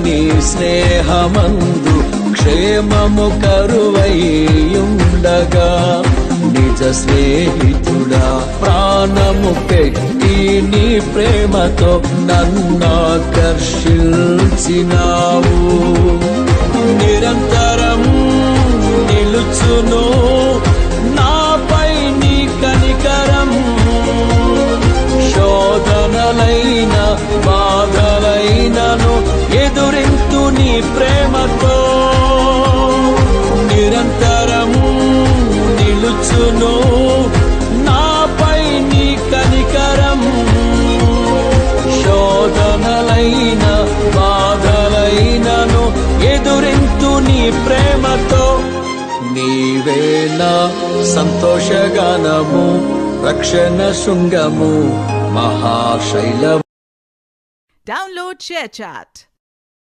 నీ స్నేహమందు క్షేమము కరువైయుండగా నిజ స్నేహితుడా ప్రాణము పెట్టి నీ ప్రేమతో నన్నాకర్షించినావు. నిరంతరం నిలుచును నాపై నీ కనికరం, శోధనలైన బాధలైనను ఎదురింతు నీ ప్రేమతో. నిరంతరం నిలుచును నాపై నీ కనికరం, శోధనలైన బాధలైనను ఎదురింతు నీ ప్రేమతో. నీవే నా సంతోషగానము, రక్షణ శృంగము, మహాశైలము. Download ShareChat.